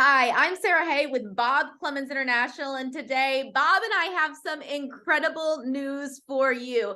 Hi, I'm Sarah Hay with Bob Clements International, and today Bob and I have some incredible news for you.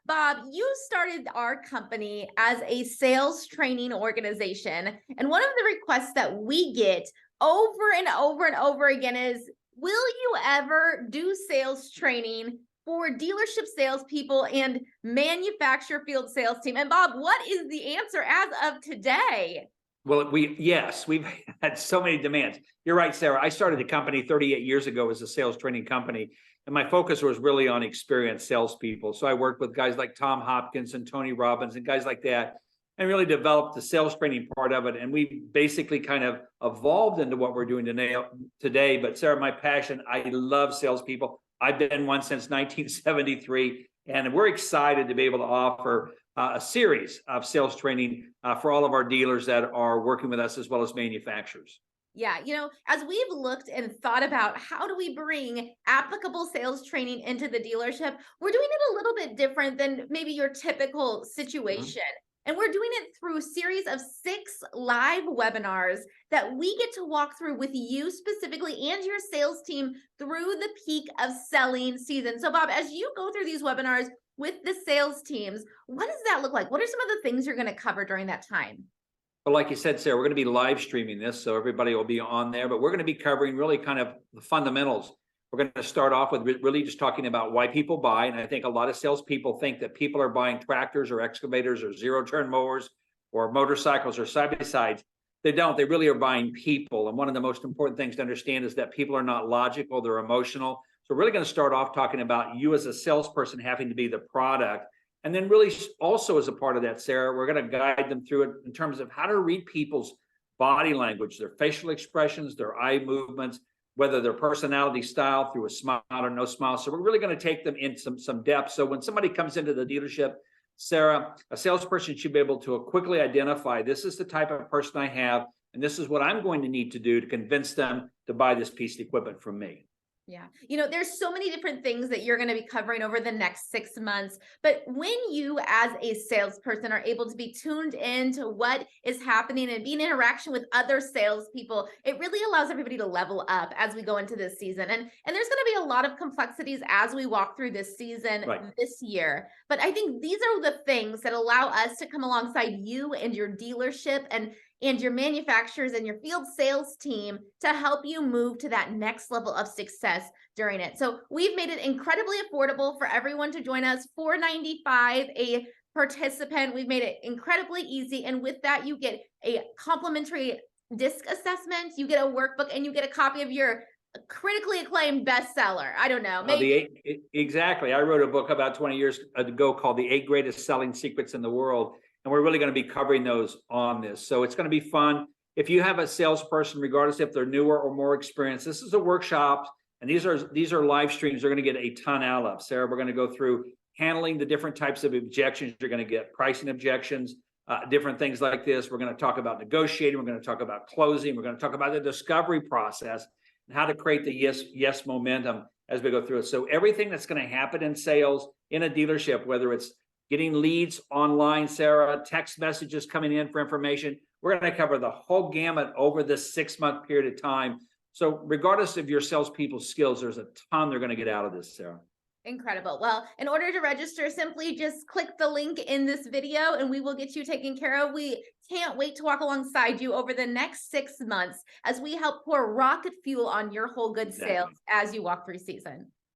Bob, you started our company as a sales training organization, and one of the requests that we get over and over and over again is, will you ever do sales training for dealership salespeople and manufacturer field sales team? And Bob, what is the answer as of today? Well, yes, we've had so many demands. You're right, Sarah. I started the company 38 years ago as a sales training company, and my focus was really on experienced salespeople. So I worked with guys like Tom Hopkins and Tony Robbins and guys like that, and really developed the sales training part of it. And we basically kind of evolved into what we're doing today. But Sarah, my passion, I love salespeople. I've been one since 1973, and we're excited to be able to offer a series of sales training for all of our dealers that are working with us, as well as manufacturers. Yeah, as we've looked and thought about how do we bring applicable sales training into the dealership, we're doing it a little bit different than maybe your typical situation. And we're doing it through a series of 6 live webinars that we get to walk through with you specifically and your sales team through the peak of selling season. So Bob, as you go through these webinars with the sales teams, what does that look like? What are some of the things you're going to cover during that time? Well, like you said, Sarah, we're going to be live streaming this, so everybody will be on there, but we're going to be covering really kind of the fundamentals. We're going to start off with really just talking about why people buy. And I think a lot of salespeople think that people are buying tractors or excavators or zero-turn mowers or motorcycles or side-by-sides. They don't. They really are buying people. And one of the most important things to understand is that people are not logical. They're emotional. So we're really going to start off talking about you as a salesperson having to be the product. And then really also as a part of that, Sarah, we're going to guide them through it in terms of how to read people's body language, their facial expressions, their eye movements, whether their personality style through a smile or no smile. So we're really going to take them in some depth. So when somebody comes into the dealership, Sarah, a salesperson should be able to quickly identify, this is the type of person I have, and this is what I'm going to need to do to convince them to buy this piece of equipment from me. Yeah. There's so many different things that you're going to be covering over the next 6 months. But when you, as a salesperson, are able to be tuned into what is happening and be in interaction with other salespeople, it really allows everybody to level up as we go into this season. And there's going to be a lot of complexities as we walk through this season this year. But I think these are the things that allow us to come alongside you and your dealership and your manufacturers and your field sales team to help you move to that next level of success during it. So we've made it incredibly affordable for everyone to join us, $4.95 a participant. We've made it incredibly easy. And with that, you get a complimentary DISC assessment, you get a workbook, and you get a copy of your critically acclaimed bestseller. I don't know. Maybe. Exactly. I wrote a book about 20 years ago called The 8 Greatest Selling Secrets in the World. And we're really going to be covering those on this. So it's going to be fun. If you have a salesperson, regardless if they're newer or more experienced, this is a workshop, and these are live streams they're going to get a ton out of. Sarah, we're going to go through handling the different types of objections you're going to get, pricing objections, different things like this. We're going to talk about negotiating. We're going to talk about closing. We're going to talk about the discovery process and how to create the yes momentum as we go through it. So everything that's going to happen in sales in a dealership, whether it's getting leads online, Sarah, text messages coming in for information. We're going to cover the whole gamut over this 6-month period of time. So regardless of your salespeople's skills, there's a ton they're going to get out of this, Sarah. Incredible. Well, in order to register, simply just click the link in this video and we will get you taken care of. We can't wait to walk alongside you over the next 6 months as we help pour rocket fuel on your whole good sales as you walk through season.